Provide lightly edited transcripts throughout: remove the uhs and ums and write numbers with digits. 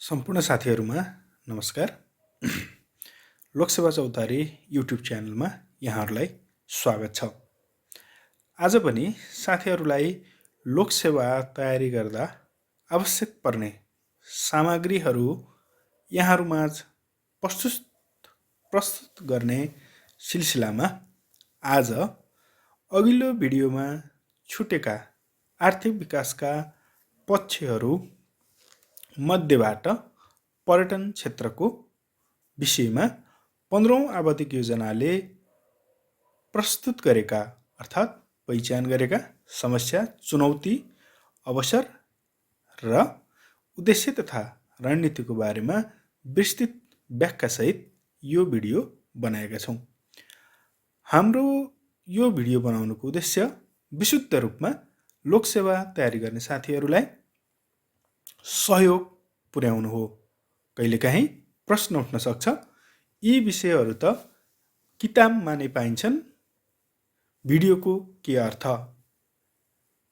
सम्पूर्ण साथीहरुमा नमस्कार। लोकसेवा चौतारी युट्युब च्यानलमा यहाँहरुलाई स्वागत छ। आज पनि साथीहरुलाई लोकसेवा तयारी गर्दा आवश्यक पर्ने सामग्रीहरु यहाँहरुमाझ प्रस्तुत गर्ने सिलसिलामा आज अघिल्लो भिडियोमा छुटेका आर्थिक विकासका पक्षहरु मध्येबाट पर्यटन क्षेत्रको विषयमा 15औं आर्थिक योजनाले प्रस्तुत गरेका अर्थात् पहिचान गरेका समस्या, चुनौती, अवसर र उद्देश्य तथा रणनीतिको बारेमा विस्तृत व्याख्या सहित यो भिडियो बनाएका छौं। हाम्रो यो भिडियो बनाउनुको उद्देश्य विशुद्ध रूपमा लोकसेवा तयारी गर्ने साथीहरुलाई सहयोग पुर्याउनु हो। कहिलेकाहीँ प्रश्न उठ्न सक्छ, यी विषयहरु त किताबमा नै पाइन्छन्, भिडियोको के अर्थ?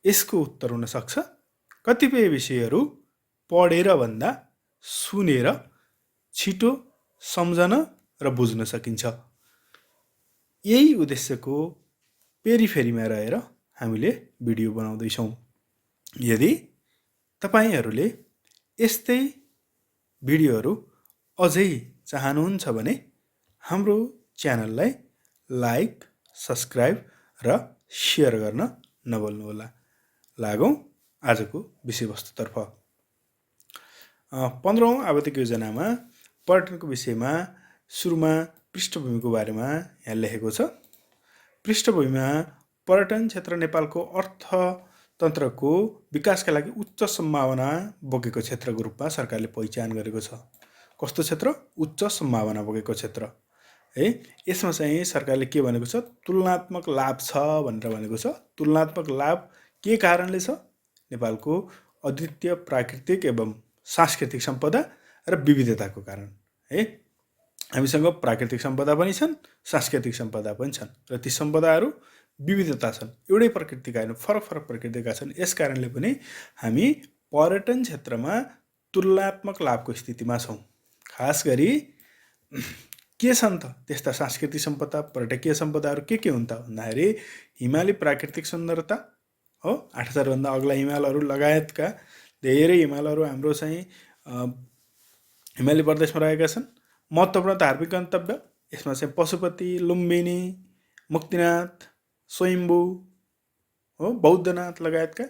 यसको उत्तर हुन सक्छ, कतिपय विषयहरु पढेर भन्दा सुनेर छिटो सम्झन र बुझ्न सकिन्छ। यही उद्देश्यको पेरिफेरीमा रहेर हामीले भिडियो बनाउँदै छौं। यदि तपाईहरुले यस्तै भिडियोहरु अझै चाहनुहुन्छ भने हाम्रो च्यानललाई लाइक, सब्स्क्राइब र शेयर गर्न नभुल्नुहोला। लागौं आजको विषयवस्तुतर्फ। 15औं आर्थिक योजनामा पर्यटनको विषयमा सुरुमा पृष्ठभूमिको बारेमा यहाँ लेखेको छ। पृष्ठभूमिमा पर्यटन क्षेत्र नेपालको अर्थतन्त्रको विकासका लागि उच्च सम्भावना बोकेको क्षेत्रको रूपमा सरकारले पहिचान गरेको छ। कस्तो क्षेत्र? उच्च सम्भावना बोकेको क्षेत्र। है, यसमा चाहिँ सरकारले के भनेको छ? तुलनात्मक लाभ छ भनेर भनेको छ। तुलनात्मक लाभ के कारणले छ? नेपालको अद्वितीय प्राकृतिक एवं सांस्कृतिक सम्पदा र विविधताको कारण। है, हामीसँग प्राकृतिक सम्पदा पनि छन्, सांस्कृतिक सम्पदा पनि छन् र ती सम्पदाहरू विविधता छन्। एउटै प्रकृतिका हैन, फरक फरक प्रकृतिका छन्। यस कारणले पनि हामी पर्यटन क्षेत्रमा तुलनात्मक लाभको स्थितिमा छौं। खास गरी के छन् त त्यस्ता सांस्कृतिक सम्पदा, पर्यटकीय सम्पदाहरू के हुन् त भन्दाखेरि हिमाली प्राकृतिक सुन्दरता हो, 8000 भन्दा अग्ला हिमालहरू लगायतका धेरै हिमालहरू हाम्रो चाहिँ हिमाली प्रदेशमा रहेका छन्। महत्त्वपूर्ण धार्मिक गन्तव्य, यसमा चाहिँ पशुपति, लुम्बिनी, मुक्तिनाथ, स्वयम्भू हो, बौद्धनाथ लगायतका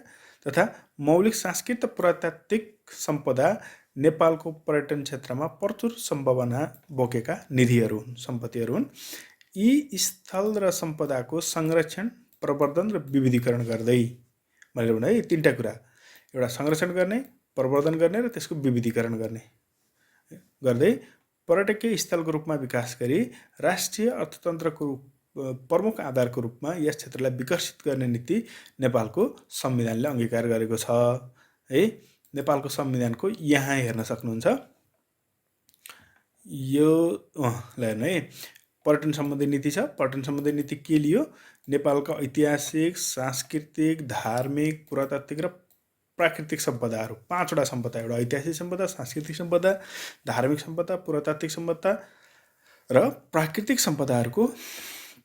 तथा मौलिक सांस्कृतिक पुरातात्विक सम्पदा नेपालको पर्यटन क्षेत्रमा प्रचुर सम्भावना बोकेका निधिहरू हुन्, सम्पत्तिहरू हुन्। यी स्थल र सम्पदाको संरक्षण, प्रवर्धन र विविधीकरण गर्दै, मैले भने यी तीनटा कुरा, एउटा संरक्षण गर्ने, प्रवर्धन गर्ने र त्यसको विविधीकरण गर्दै पर्यटकीय स्थलको रूपमा विकास गरी राष्ट्रिय अर्थतन्त्रको प्रमुख आधारको रूपमा यस क्षेत्रलाई विकसित गर्ने नीति नेपालको संविधानले अंगीकार गरेको छ। है, नेपालको संविधानको यहाँ हेर्न सक्नुहुन्छ। यो हेर्नु है, पर्यटन सम्बन्धी नीति छ। पर्यटन सम्बन्धी नीति के लियो? नेपालका ऐतिहासिक, सांस्कृतिक, धार्मिक, पुरातात्विक र प्राकृतिक सम्पदाहरू, 5 वटा सम्पदा, एउटा ऐतिहासिक सम्पदा, सांस्कृतिक सम्पदा, धार्मिक सम्पदा, पुरातात्विक सम्पदा र प्राकृतिक सम्पदाहरूको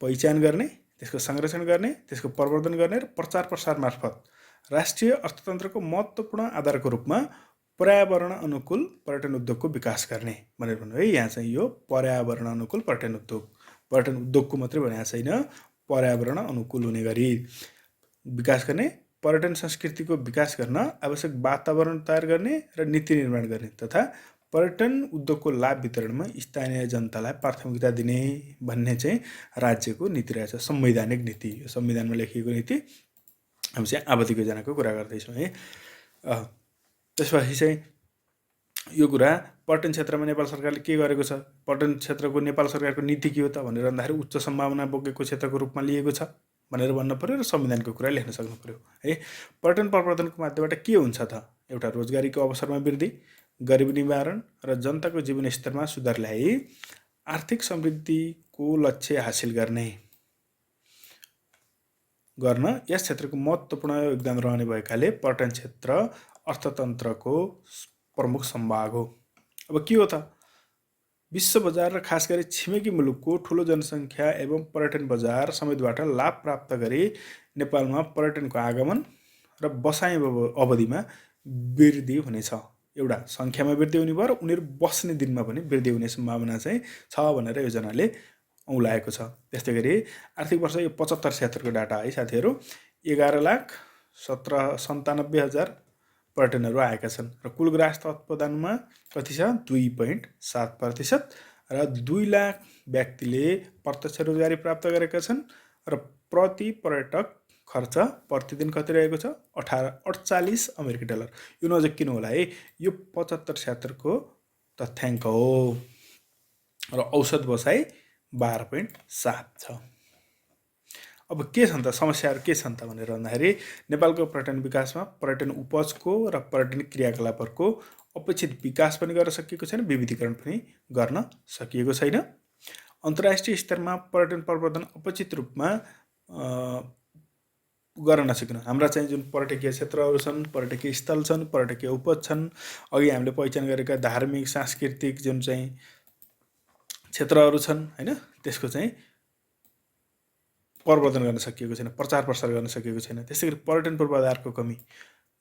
पहिचान गर्ने, त्यसको संरक्षण गर्ने, त्यसको प्रवर्धन गर्ने र प्रचार प्रसार मार्फत राष्ट्रिय अर्थतन्त्रको महत्त्वपूर्ण आधारको रूपमा पर्यावरण अनुकूल पर्यटन उद्योगको विकास गर्ने भनेर भन्नु है। यहाँ चाहिँ यो पर्यावरण अनुकूल पर्यटन उद्योगको मात्रै भनेको छैन, पर्यावरण अनुकूल हुने गरी विकास गर्ने, पर्यटन संस्कृतिको विकास गर्न आवश्यक वातावरण तयार गर्ने र नीति निर्माण गर्ने तथा पर्यटन उद्योगको लाभ वितरणमा स्थानीय जनतालाई प्राथमिकता दिने भन्ने चाहिँ राज्यको नीति रहेछ, संवैधानिक नीति। यो संविधानमा लेखिएको नीति। हामी चाहिँ आर्थिक योजनाको कुरा गर्दैछौँ है। त्यसपछि चाहिँ यो कुरा पर्यटन क्षेत्रमा नेपाल सरकारले के गरेको छ? पर्यटन क्षेत्रको नेपाल सरकारको नीति के हो त भनेर भन्दाखेरि उच्च सम्भावना बोकेको क्षेत्रको रूपमा लिएको छ भनेर भन्न पर्यो र संविधानको कुरा लेख्न सक्नु पर्यो है। पर्यटन प्रवर्धनको माध्यमबाट के हुन्छ त? एउटा रोजगारीको अवसरमा वृद्धि, गरिबी निवारण र जनताको जीवनस्तरमा सुधार ल्याई आर्थिक समृद्धिको लक्ष्य हासिल गर्न यस क्षेत्रको महत्त्वपूर्ण योगदान रहने भएकाले पर्यटन क्षेत्र अर्थतन्त्रको प्रमुख सम्भाग हो। अब के हो त विश्व बजार र खास गरी छिमेकी मुलुकको ठूलो जनसङ्ख्या एवं पर्यटन बजार समेतबाट लाभ प्राप्त गरी नेपालमा पर्यटनको आगमन र बसाइ अवधिमा वृद्धि हुनेछ। एउटा सङ्ख्यामा वृद्धि हुने भयो र उनीहरू बस्ने दिनमा पनि वृद्धि हुने सम्भावना चाहिँ छ भनेर योजनाले औँलाएको छ। त्यस्तै गरी आर्थिक वर्ष यो 75-76 को डाटा है साथीहरू, 11,97,97,000 पर्यटनहरू आएका छन् र कुल ग्राहक उत्पादनमा कति छ 2.7% र 2 लाख व्यक्तिले प्रत्यक्ष रोजगारी प्राप्त गरेका छन् र प्रति पर्यटक खर्च प्रतिदिन कति रहेको छ 48 अमेरिकी डलर। यो नजिकिनु होला है, यो 75-76 को तथ्याङ्क हो र औसत बसाइ 12.7 छ। अब के छन् त समस्याहरू के छन् त भनेर भन्दाखेरि नेपालको पर्यटन विकासमा पर्यटन उपजको र पर्यटन क्रियाकलापहरूको अपेक्षित विकास पनि गर्न सकिएको छैन, विविधीकरण पनि गर्न सकिएको छैन। अन्तर्राष्ट्रिय स्तरमा पर्यटन प्रवर्धन अपेक्षित रूपमा गर्न नसकिनु। हाम्रा चाहिँ जुन पर्यटकीय क्षेत्रहरू छन्, पर्यटकीय स्थल छन्, पर्यटकीय उपज छन्, अघि हामीले पहिचान गरेका धार्मिक सांस्कृतिक जुन चाहिँ क्षेत्रहरू छन् हैन, त्यसको चाहिँ प्रवर्धन गर्न सकिएको छैन, प्रचार प्रसार गर्न सकिएको छैन। त्यसै गरी पर्यटन पूर्वाधारको कमी,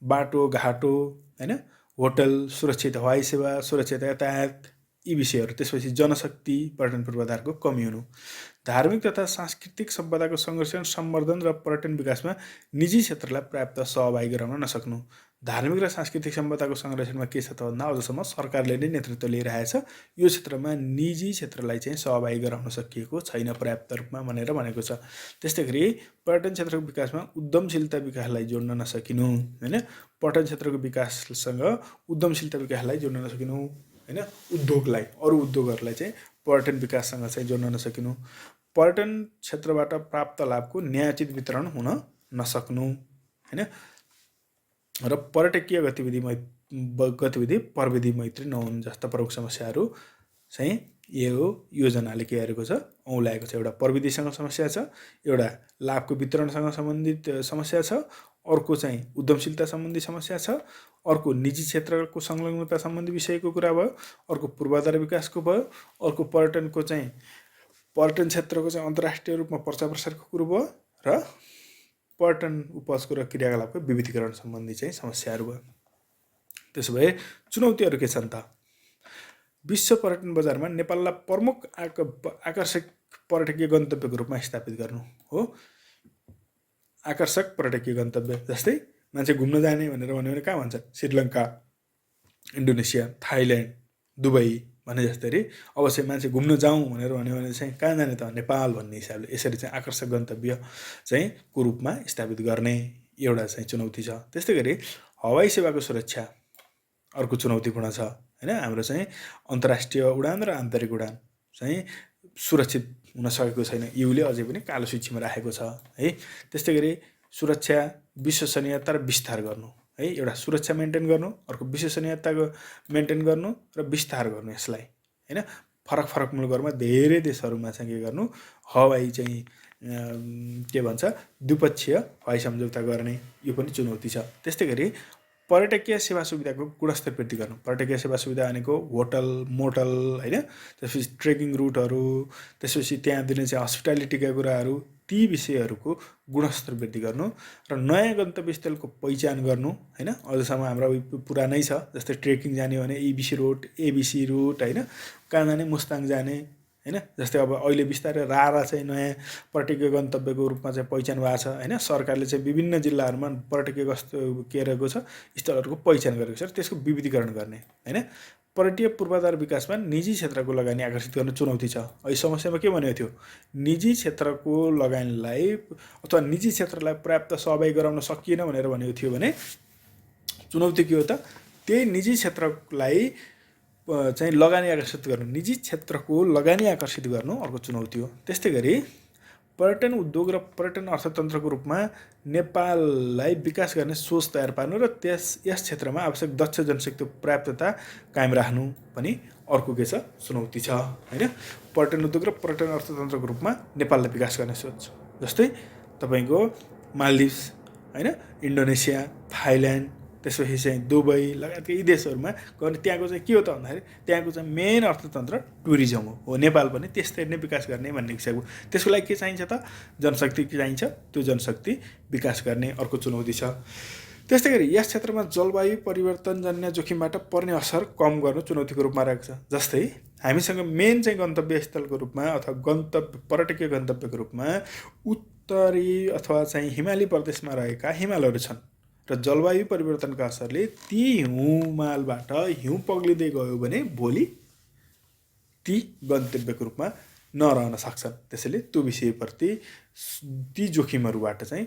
बाटो घाटो हैन, होटल, सुरक्षित हवाई सेवा, सुरक्षित यातायात, यी विषयहरू। त्यसपछि जनशक्ति, पर्यटन पूर्वाधारको कमी हुनु, धार्मिक तथा सांस्कृतिक सम्पदाको संरक्षण, सम्वर्धन र पर्यटन विकासमा निजी क्षेत्रलाई पर्याप्त सहभागी गराउन नसक्नु। धार्मिक र सांस्कृतिक सम्पदाको संरक्षणमा के छ त भन्दा अझसम्म सरकारले नै नेतृत्व लिइरहेछ, यो क्षेत्रमा निजी क्षेत्रलाई चाहिँ सहभागी गराउन सकिएको छैन पर्याप्त रूपमा भनेर भनेको छ। त्यस्तै गरी पर्यटन क्षेत्रको विकासमा उद्यमशीलता विकासलाई जोड्न नसकिनु हैन, पर्यटन क्षेत्रको विकाससँग उद्यमशीलता विकासलाई जोड्न नसकिनु हैन, उद्योगलाई, अरू उद्योगहरूलाई चाहिँ पर्यटन विकाससँग चाहिँ जोड्न नसकिनु, पर्यटन क्षेत्रबाट प्राप्त लाभको न्यायोचित वितरण हुन नसक्नु हैन, र पर्यटकीय गतिविधि प्रविधि मैत्री नहुनु जस्ता प्रमुख समस्याहरू चाहिँ यो योजनाले के गरेको छ औँलाएको छ। एउटा प्रविधिसँग समस्या छ, एउटा लाभको वितरणसँग सम्बन्धित समस्या छ, अर्को चाहिँ उद्यमशीलता सम्बन्धी समस्या छ, अर्को निजी क्षेत्रको संलग्नता सम्बन्धी विषयको कुरा भयो, अर्को पूर्वाधार विकासको भयो, अर्को पर्यटनको चाहिँ पर्यटन क्षेत्रको चाहिँ अन्तर्राष्ट्रिय रूपमा प्रचार प्रसारको कुरो भयो र पर्यटन उपजको र क्रियाकलापको विविधीकरण सम्बन्धी चाहिँ समस्याहरू भयो। त्यसो भए चुनौतीहरू के छन् त? विश्व पर्यटन बजारमा नेपाललाई प्रमुख आकर्षक पर्यटकीय गन्तव्यको रूपमा स्थापित गर्नु हो। आकर्षक पर्यटकीय गन्तव्य जस्तै मान्छे घुम्न जाने भनेर भन्यो भने कहाँ भन्छन्? श्रीलङ्का, इन्डोनेसिया, थाइल्यान्ड, दुबई भने जस्तै अवश्य मान्छे घुम्न जाउँ भनेर भन्यो भने चाहिँ कहाँ जाने त? नेपाल भन्ने हिसाबले यसरी चाहिँ आकर्षक गन्तव्य चाहिँ को रूपमा स्थापित गर्ने एउटा चाहिँ चुनौती छ। त्यस्तै गरी हवाई सेवाको सुरक्षा अर्को चुनौतीपूर्ण छ हैन। हाम्रो चाहिँ अन्तर्राष्ट्रिय उडान र आन्तरिक उडान चाहिँ सुरक्षित हुन सकेको छैन, युले अझै पनि कालो सूचीमा राखेको छ है। त्यस्तै गरी सुरक्षा, विश्वसनीयता र विस्तार गर्नु है, एउटा सुरक्षा मेन्टेन गर्नु, अर्को विश्वसनीयताको मेन्टेन गर्नु र विस्तार गर्नु यसलाई हैन। फरक फरक मुलुकहरूमा धेरै देशहरूमा चाहिँ के गर्नु, हवाई चाहिँ के भन्छ द्विपक्षीय हवाई सम्झौता गर्ने, यो पनि चुनौती छ। त्यस्तै गरी पर्यटकीय सेवा सुविधाको गुणस्तर वृद्धि गर्नु, पर्यटकीय सेवा सुविधा भनेको होटल, मोटल हैन, त्यसपछि ट्रेकिङ रुटहरू, त्यसपछि त्यहाँ दिने चाहिँ हस्पिटालिटीका कुराहरू, ती विषयहरूको गुणस्तर वृद्धि गर्नु र नयाँ गन्तव्य स्थलको पहिचान गर्नु हैन। अझसम्म हाम्रो पुरानै छ, जस्तै ट्रेकिङ जाने भने एबिसी रोड, एबिसी रुट हैन, कहाँ जाने मुस्ताङ जाने हैन। जस्तै अब अहिले बिस्तारै रारा चाहिँ नयाँ पर्यटकीय गन्तव्यको रूपमा चाहिँ पहिचान भएको छ हैन। सरकारले चाहिँ विभिन्न जिल्लाहरूमा पर्यटकीय के रहेको छ स्थलहरूको पहिचान गरेको छ, त्यसको विविधीकरण गर्ने हैन। पर्यटकीय पूर्वाधार विकासमा निजी क्षेत्रको लगानी आकर्षित गर्न चुनौती छ। अहिले समस्यामा के भनेको थियो? निजी क्षेत्रको लगानीलाई अथवा निजी क्षेत्रलाई पर्याप्त सहभागी गराउन सकिएन भनेर भनेको थियो भने चुनौती के हो त? त्यही निजी क्षेत्रलाई चाहिँ लगानी आकर्षित गर्नु, निजी क्षेत्रको लगानी आकर्षित गर्नु अर्को चुनौती हो। त्यस्तै गरी पर्यटन उद्योग र पर्यटन अर्थतन्त्रको रूपमा नेपाललाई विकास गर्ने सोच तयार पार्नु र यस क्षेत्रमा आवश्यक दक्ष जनशक्ति पर्याप्तता कायम राख्नु पनि अर्को के छ चुनौती छ हैन। पर्यटन उद्योग र पर्यटन अर्थतन्त्रको रूपमा नेपाललाई विकास गर्ने सोच, जस्तै तपाईको मालदिभ्स हैन, इन्डोनेसिया, थाइल्यान्ड त्यसपछि चाहिँ दुबई लगायतका यी देशहरूमा गर्ने त्यहाँको चाहिँ के हो त भन्दाखेरि त्यहाँको चाहिँ मेन अर्थतन्त्र टुरिज्म हो नेपाल पनि त्यस्तै नै विकास गर्ने भन्ने हिसाबको त्यसको लागि के चाहिन्छ त जनशक्ति चाहिन्छ त्यो जनशक्ति विकास गर्ने अर्को चुनौती छ त्यस्तै गरी यस क्षेत्रमा जलवायु परिवर्तनजन्य जोखिमबाट पर्ने असर कम गर्नु चुनौतीको रूपमा रहेको छ जस्तै हामीसँग मेन चाहिँ गन्तव्य स्थलको रूपमा अथवा पर्यटकीय गन्तव्यको रूपमा उत्तरी अथवा चाहिँ हिमाली प्रदेशमा रहेका हिमालहरू छन् र जलवायु परिवर्तनका असरले ती हिमालबाट हिउँ पग्लिँदै गयो भने भोलि ती गन्तव्यको रूपमा नरहन सक्छन् त्यसैले त्यो विषयप्रति ती जोखिमहरूबाट चाहिँ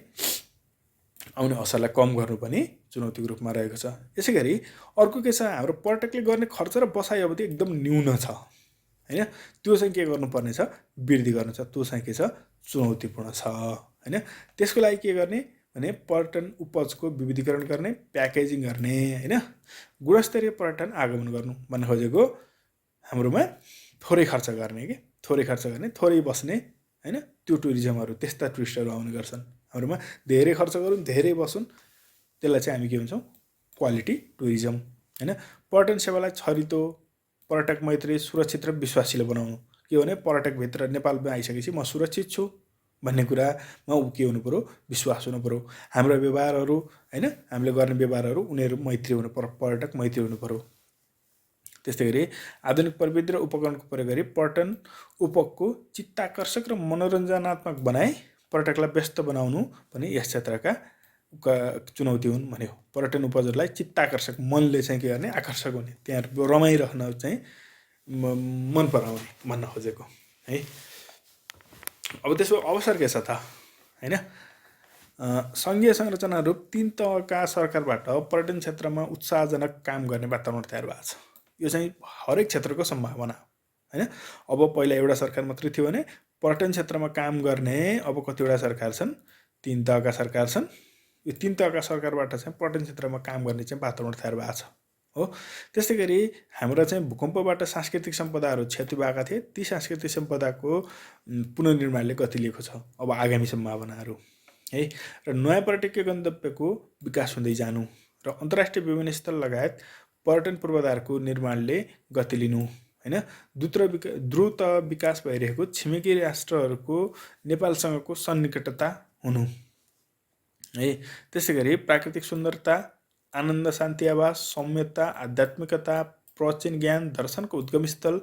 आउने असरलाई कम गर्नु पनि चुनौतीको रूपमा रहेको छ यसै गरी अर्को के छ हाम्रो पर्यटकले गर्ने खर्च र बसाइ अवधि एकदम न्यून छ हैन त्यो चाहिँ के गर्नुपर्ने छ वृद्धि गर्नु छ त्यो चाहिँ के छ चुनौतीपूर्ण छ हैन त्यसको लागि के गर्ने भने पर्यटन उपजको विविधीकरण गर्ने प्याकेजिङ गर्ने हैन गुणस्तरीय पर्यटन आगमन गर्नु भन्ने खोजेको हाम्रोमा थोरै खर्च गर्ने के थोरै खर्च गर्ने थोरै बस्ने हैन त्यो टुरिज्महरू त्यस्ता टुरिस्टहरू आउने गर्छन् हाम्रोमा धेरै खर्च गरौँ धेरै बसौँ त्यसलाई चाहिँ हामी के भन्छौँ क्वालिटी टुरिज्म हैन पर्यटन सेवालाई छरितो पर्यटक मैत्री सुरक्षित र विश्वासिलो बनाउनु के भने पर्यटकभित्र नेपालमा आइसकेपछि म सुरक्षित छु भन्ने कुरामा के हुनु पर्यो विश्वास हुनु पर्यो हाम्रो व्यवहारहरू हैन हामीले गर्ने व्यवहारहरू उनीहरू मैत्री हुनु पर्यो पर्यटक मैत्री हुनु पर्यो त्यस्तै गरी आधुनिक प्रविधि र उपकरणको प्रयोग गरी पर्यटन उपकको चित्ताकर्षक र मनोरञ्जनात्मक बनाए पर्यटकलाई व्यस्त बनाउनु पनि यस क्षेत्रका चुनौती हुन् भन्यो पर्यटन उपजहरूलाई चित्ताकर्षक मनले चाहिँ के गर्ने आकर्षक हुने त्यहाँ रमाइरहन चाहिँ मन पराउने भन्न खोजेको है अब त्यसको अवसर के छ त हैन सङ्घीय संरचना रूप 3 तहका सरकारबाट पर्यटन क्षेत्रमा उत्साहजनक काम गर्ने वातावरण तयार भएको छ यो चाहिँ हरेक क्षेत्रको सम्भावना हैन अब पहिला एउटा सरकार मात्रै थियो भने पर्यटन क्षेत्रमा काम गर्ने अब कतिवटा सरकार छन् 3 तहका सरकार छन् यो 3 तहका सरकारबाट चाहिँ पर्यटन क्षेत्रमा काम गर्ने चाहिँ वातावरण तयार भएको छ हो त्यस्तै गरी हाम्रो चाहिँ भूकम्पबाट सांस्कृतिक सम्पदाहरू क्षति भएका थिए ती सांस्कृतिक सम्पदाको पुनर्निर्माणले गति लिएको छ अब आगामी सम्भावनाहरू है र नयाँ पर्यटकीय गन्तव्यको विकास हुँदै जानु र अन्तर्राष्ट्रिय विमानस्थल लगायत पर्यटन पूर्वाधारको निर्माणले गति लिनु हैन द्रुत विकास भइरहेको छिमेकी राष्ट्रहरूको नेपालसँगको सन्निकटता हुनु है त्यसै गरी प्राकृतिक सुन्दरता आनन्द शान्ति आवास सौम्यता आध्यात्मिकता प्राचीन ज्ञान दर्शनको उद्गम स्थल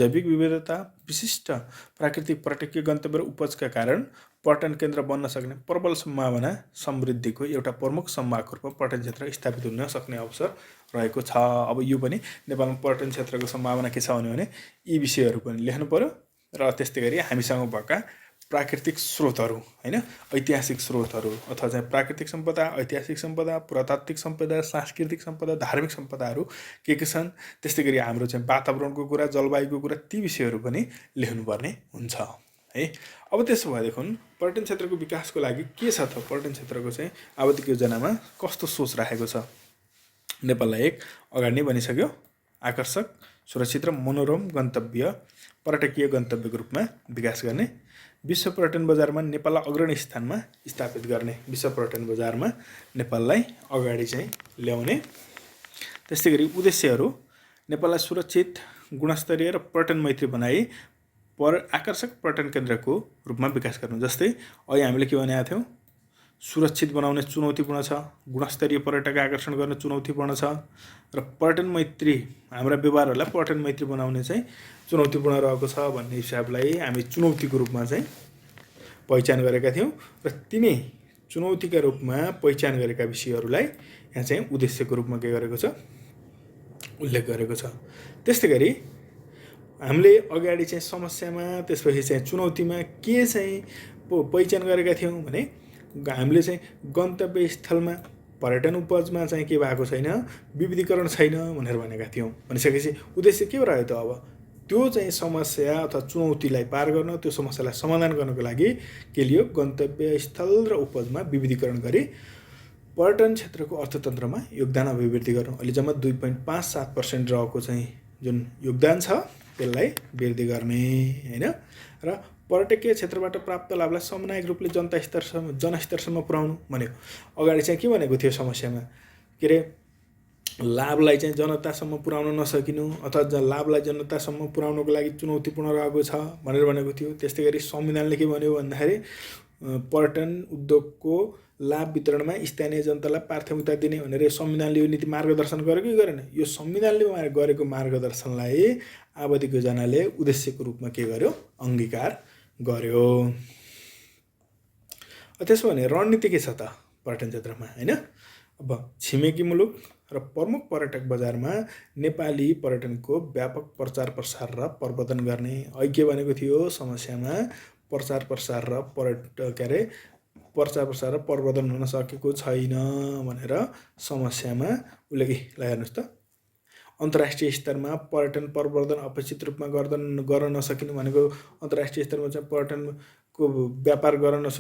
जैविक विविधता विशिष्ट प्राकृतिक पर्यटकीय गन्तव्य र उपजका कारण पर्यटन केन्द्र बन्न सक्ने प्रबल सम्भावना समृद्धिको एउटा प्रमुख सम्भागको रूपमा पर्यटन क्षेत्र स्थापित हुन सक्ने अवसर रहेको छ अब यो पनि नेपालमा पर्यटन क्षेत्रको सम्भावना के छ भने यी विषयहरू पनि लेख्नु पर्यो र त्यस्तै गरी हामीसँग भएका प्राकृतिक स्रोतहरू हैन ऐतिहासिक स्रोतहरू अथवा चाहिँ प्राकृतिक सम्पदा ऐतिहासिक सम्पदा पुरातात्विक सम्पदा सांस्कृतिक सम्पदा धार्मिक सम्पदाहरू के छन् त्यस्तै गरी हाम्रो चाहिँ वातावरणको कुरा जलवायुको कुरा ती विषयहरू पनि लेख्नुपर्ने हुन्छ है अब त्यसो भएदेखि पर्यटन क्षेत्रको विकासको लागि के छ त पर्यटन क्षेत्रको चाहिँ आवधिक योजनामा कस्तो सोच राखेको छ नेपाललाई एक अगाडि नै भनिसक्यो आकर्षक सुरक्षित र मनोरम गन्तव्य पर्यटकीय गन्तव्यको रूपमा विकास गर्ने विश्व पर्यटन बजारमा नेपाललाई अग्रणी स्थानमा स्थापित गर्ने विश्व पर्यटन बजारमा नेपाललाई अगाडि चाहिँ ल्याउने त्यस्तै गरी उद्देश्यहरू नेपाललाई सुरक्षित गुणस्तरीय र पर्यटन मैत्री बनाई आकर्षक पर्यटन केन्द्रको रूपमा विकास गर्नु जस्तै अहिले हामीले के भनेका थियौँ सुरक्षित बनाउने चुनौतीपूर्ण छ गुणस्तरीय पर्यटक आकर्षण गर्न चुनौतीपूर्ण छ र पर्यटन मैत्री हाम्रा व्यवहारहरूलाई पर्यटन मैत्री बनाउने चाहिँ चुनौतीपूर्ण रहेको छ भन्ने हिसाबलाई हामी चुनौतीको रूपमा चाहिँ पहिचान गरेका थियौँ र तिनै चुनौतीका रूपमा पहिचान गरेका विषयहरूलाई यहाँ चाहिँ उद्देश्यको रूपमा के गरेको छ उल्लेख गरेको छ त्यस्तै गरी हामीले अगाडि चाहिँ समस्यामा त्यसपछि चाहिँ चुनौतीमा के चाहिँ पहिचान गरेका थियौँ भने हामीले चाहिँ गन्तव्य स्थलमा पर्यटन उपजमा चाहिँ के भएको छैन विविधीकरण छैन भनेर भनेका थियौँ भनिसकेपछि उद्देश्य के रह्यो त अब त्यो चाहिँ समस्या अथवा चुनौतीलाई पार गर्न त्यो समस्यालाई समाधान गर्नको लागि के लियो गन्तव्य स्थल र उपजमा विविधीकरण गरी पर्यटन क्षेत्रको अर्थतन्त्रमा योगदान अभिवृद्धि गर्नु अहिले जम्मा 2.57% रहेको चाहिँ जुन योगदान छ त्यसलाई वृद्धि गर्ने हैन र पर्यटकीय क्षेत्रबाट प्राप्त लाभलाई सामुदायिक रूपले जनस्तरसम्म पुर्याउनु भन्यो अगाडि चाहिँ के भनेको थियो समस्यामा के अरे लाभलाई चाहिँ जनतासम्म पुर्याउन नसकिनु अथवा लाभलाई जनतासम्म पुर्याउनको लागि चुनौतीपूर्ण रहेको छ भनेर भनेको थियो। त्यस्तै गरी संविधानले के भन्यो भन्दाखेरि पर्यटन उद्योगको लाभ वितरणमा स्थानीय जनतालाई प्राथमिकता दिने भनेर संविधानले यो नीति मार्गदर्शन गर्यो कि गरेन? यो संविधानले गरेको मार्गदर्शनलाई आवधिक योजनाले उद्देश्यको रूपमा के गर्यो? अंगीकार गर्यो। त्यसो भने रणनीति के छ त पर्यटन क्षेत्रमा हैन? अब छिमेकी मुलुक र प्रमुख पर्यटक बजारमा नेपाली पर्यटनको व्यापक प्रचार प्रसार र प्रवर्धन गर्ने। अहिले के भनेको थियो समस्यामा प्रचार प्रसार र प्रचार प्रसार र प्रवर्धन हुन सकेको छैन भनेर समस्यामा उले ल हेर्नुस् त अन्तर्राष्ट्रिय स्तरमा पर्यटन प्रवर्धन अपेक्षित रूपमा गर्न नसकिनु भनेको अन्तर्राष्ट्रिय स्तरमा चाहिँ पर्यटनको व्यापार गर्न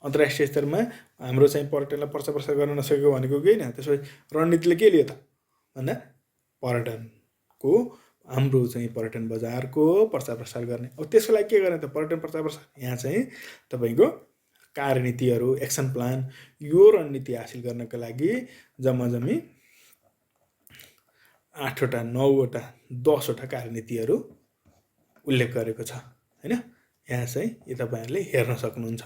अन्तर्राष्ट्रिय स्तरमा हाम्रो चाहिँ पर्यटनलाई प्रचार प्रसार गर्न नसकेको भनेको के हैन? त्यसो रणनीतिले के लियो त भन्दा पर्यटनको हाम्रो चाहिँ पर्यटन बजारको प्रचार प्रसार गर्ने। अब त्यसको लागि के गर्ने त? पर्यटन प्रचार प्रसार यहाँ चाहिँ तपाईको कार्यनीतिहरू एक्सन प्लान यो रणनीति हासिल गर्नका लागि जम्माजम्मी 8 वटा 9 वटा 10 वटा कार्यनीतिहरू उल्लेख गरेको छ हैन? यहाँ चाहिँ यो तपाईहरुले हेर्न सक्नुहुन्छ।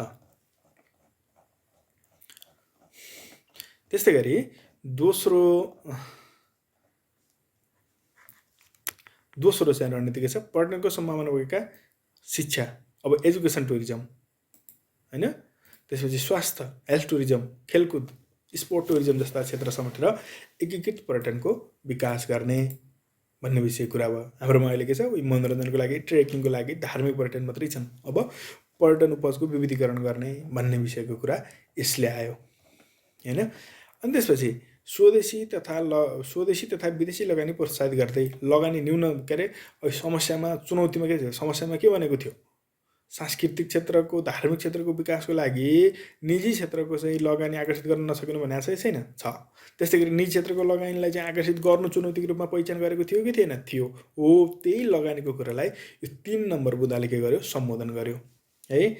त्यस्तै गरी दोस्रो चाहिँ रणनीति के छ? पर्यटनको सम्भावना भएका शिक्षा अब एजुकेसन टुरिज्म हैन? त्यसपछि स्वास्थ्य हेल्थ टुरिज्म खेलकुद स्पोर्ट टुरिज्म जस्ता क्षेत्र समेटेर एकीकृत पर्यटनको विकास गर्ने भन्ने विषय कुरा भयो। हाम्रोमा अहिले के छ? मनोरञ्जनको लागि ट्रेकिङको लागि धार्मिक पर्यटन मात्रै छन्। अब पर्यटन उपजको विविधीकरण गर्ने भन्ने विषयको कुरा यसले आयो हैन? अनि त्यसपछि स्वदेशी तथा विदेशी लगानी प्रोत्साहित गर्दै लगानी न्यून समस्यामा चुनौतीमा के थियो? समस्यामा के भनेको थियो? सांस्कृतिक क्षेत्रको धार्मिक क्षेत्रको विकासको लागि निजी क्षेत्रको चाहिँ लगानी आकर्षित गर्न नसकिनु भनेको चाहिँ छैन छ। त्यस्तै गरी निजी क्षेत्रको लगानीलाई चाहिँ आकर्षित गर्नु चुनौतीको रूपमा पहिचान गरेको थियो कि थिएन? थियो। हो, त्यही लगानीको कुरालाई यो 3 नम्बर बुँदाले के गर्यो? सम्बोधन गर्यो है।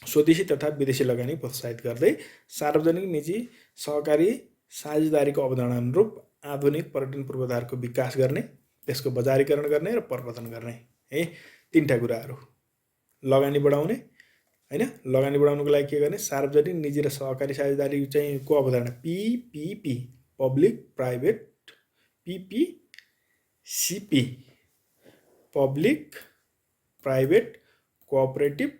स्वदेशी तथा विदेशी लगानी प्रोत्साहित गर्दै सार्वजनिक निजी सहकारी साझेदारीको अवधारणा अनुरूप आधुनिक पर्यटन पूर्वाधारको विकास गर्ने, त्यसको बजारीकरण गर्ने र प्रवर्धन गर्ने है। 3टा कुराहरू लगानी बढाउने हैन? लगानी बढाउनको लागि के गर्ने? सार्वजनिक निजी र सहकारी साझेदारी चाहिँ को अवधारणा PPP public private PPCP public private cooperative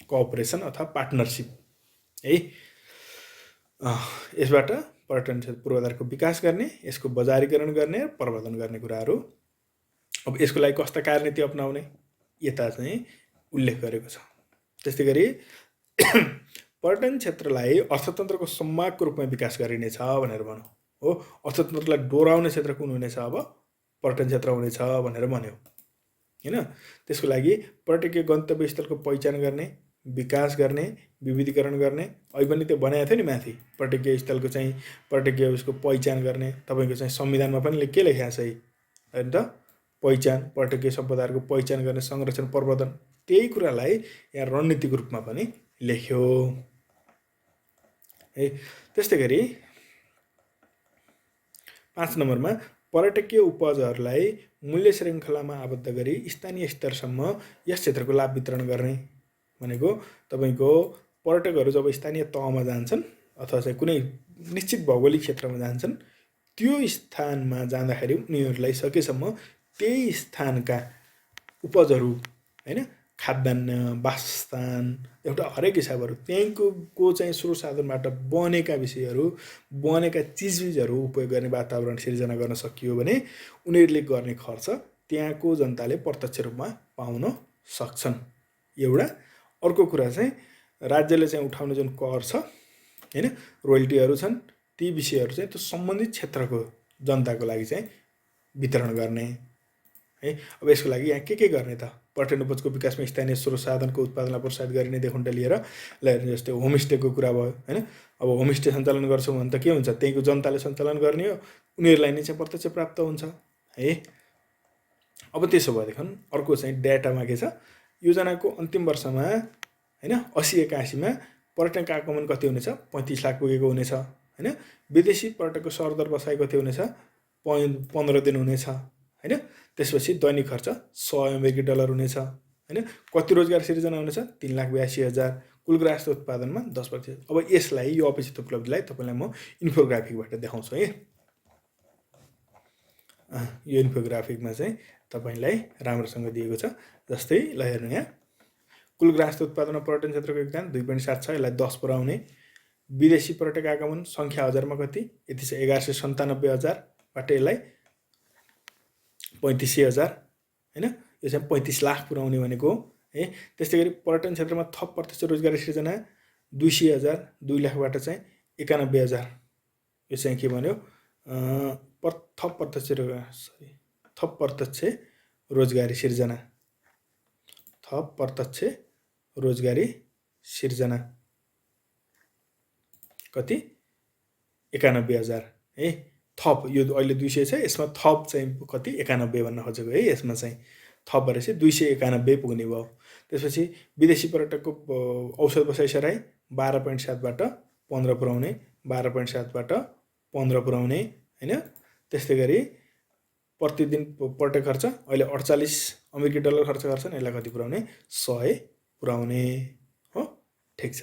cooperation अथवा पार्टनरशिप है। यसबाट पर्यटन क्षेत्र पूर्वाधारको विकास गर्ने, यसको बजारीकरण गर्ने, प्रवर्धन गर्ने कुराहरू। अब यसको लागि कस्ता कार्यनीति अपनाउने यता चाहिँ उल्लेख गरेको छ। त्यस्तै गरी पर्यटन क्षेत्रलाई अर्थतन्त्रको सम्मागको रूपमा विकास गरिनेछ भनेर भन्यो हो। अर्थतन्त्रलाई डोराउने क्षेत्र कुन हुनेछ? अब पर्यटन क्षेत्र हुनेछ भनेर भन्यो हैन? त्यसको लागि पर्यटकीय गन्तव्य स्थलको पहिचान गर्ने, विकास गर्ने, विविधीकरण गर्ने। अहिले पनि त्यो बनाएको थियो नि माथि पर्यटकीय स्थलको चाहिँ पर्यटकीय उसको पहिचान गर्ने। तपाईको चाहिँ संविधानमा पनि के लेखेको छ हैन त? पहिचान पर्यटकीय सम्पदाहरूको पहिचान गर्ने, संरक्षण प्रवर्धन। त्यही कुरालाई यहाँ रणनीतिको रूपमा पनि लेख्यो है। त्यस्तै गरी 5 नम्बरमा पर्यटकीय उपजहरूलाई मूल्य श्रृङ्खलामा आबद्ध गरी स्थानीय स्तरसम्म यस क्षेत्रको लाभ वितरण गर्ने भनेको तपाईको पर्यटकहरू जब स्थानीय तहमा जान्छन् अथवा चाहिँ कुनै निश्चित भौगोलिक क्षेत्रमा जान्छन्, त्यो स्थानमा जाँदाखेरि उनीहरूलाई सकेसम्म त्यही स्थानका उपजहरू हैन? खाद्यान्न, वासस्थान, एउटा हरेक हिसाबहरू त्यहीँको चाहिँ स्रोत साधनबाट बनेका विषयहरू, बनेका चिजबिजहरू उपयोग गर्ने वातावरण सिर्जना गर्न सकियो भने उनीहरूले गर्ने खर्च त्यहाँको जनताले प्रत्यक्ष रूपमा पाउन सक्छन्। एउटा अर्को कुरा चाहिँ राज्यले चाहिँ उठाउने जुन कर छ हैन? रोयल्टीहरू छन्, ती विषयहरू चाहिँ त्यो सम्बन्धित क्षेत्रको जनताको लागि चाहिँ वितरण गर्ने है। अब यसको लागि यहाँ के गर्ने त? पर्यटन उपजको विकासमा स्थानीय स्रोत साधनको उत्पादनलाई प्रोत्साहित गरिने देखुन्ट लिएर जस्तै होमस्टेको कुरा भयो हैन? अब होमस्टे सञ्चालन गर्छौँ भने त के हुन्छ? त्यहीँको जनताले सञ्चालन गर्ने हो, उनीहरूलाई नै चाहिँ प्रत्यक्ष प्राप्त हुन्छ है। अब त्यसो भएदेखि अर्को चाहिँ डाटामा के छ? योजनाको अन्तिम वर्षमा हैन 80-81 मा पर्यटकको आगमन कति हुनेछ 35 लाख पुगेको हुनेछ हैन विदेशी पर्यटकको सरदर बसाइ कति हुनेछ 15 दिन हुनेछ हैन त्यसपछि दैनिक खर्च $100 हुनेछ हैन कति रोजगार सिर्जना हुनेछ 3,82,000 कुल ग्राहक उत्पादनमा 10%। अब यसलाई यो अपेक्षित उपलब्धिलाई तपाईलाई म इन्फोग्राफिकबाट देखाउँछु है। यो इन्फोग्राफिकमा चाहिँ तपाईलाई राम्रोसँग दिएको छ। जस्तै ल हेर्नु यहाँ कुल ग्राहक उत्पादनमा पर्यटन क्षेत्रको योगदान 2.7 छ। यसलाई 10 पुर्याउने। विदेशी पर्यटक आगमन संख्या हजारमा कति यति छ 1197,000 बाट यसलाई 35,000 हैन यो चाहिँ 35 लाख पुर्याउने भनेको है। त्यस्तै गरी पर्यटन क्षेत्रमा थप प्रत्यक्ष रोजगारी सृजना 200,000 2 लाखबाट चाहिँ 91,000 यो चाहिँ के भन्यो थप प्रत्यक्ष रोजगारी सिर्जना थप प्रत्यक्ष रोजगारी सिर्जना कति 91,000 है। थप यो अहिले 200 छ यसमा थप चाहिँ कति 91 भन्न खोजेको है। यसमा चाहिँ थप भएपछि 291 पुग्ने भयो। त्यसपछि विदेशी पर्यटकको औसत बसाइसराई 12.7 बाट 15 पुर्याउने 12.7 बाट 15 पुर्याउने हैन। त्यस्तै गरी प्रतिदिन पर्यटक खर्च अहिले $48 खर्च गर्छन् यसलाई कति पुर्याउने 100 पुर्याउने हो। ठीक छ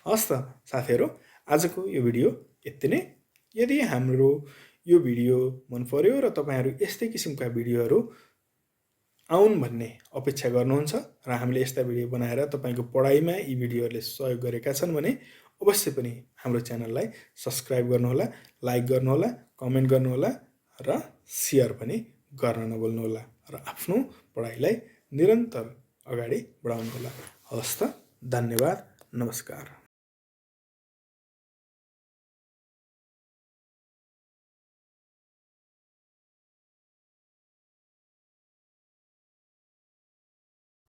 हस् त साथीहरु आजको यो भिडियो यति नै। यदि हाम्रो यो भिडियो मन पर्यो र तपाईहरु यस्तै किसिमका भिडियोहरु आउन् भन्ने अपेक्षा गर्नुहुन्छ र हामीले यस्ता भिडियो बनाएर तपाईको पढाइमा यी भिडियोहरुले सहयोग गरेका छन् भने अवश्य पनि हाम्रो च्यानललाई सब्स्क्राइब गर्नुहोला, लाइक गर्नुहोला, कमेन्ट गर्नुहोला र शेयर पनि गर्न नभुल्नुहोला र आफ्नो पढाइलाई निरन्तर अगाडि बढाउनुहोला। हवस् त धन्यवाद नमस्कार।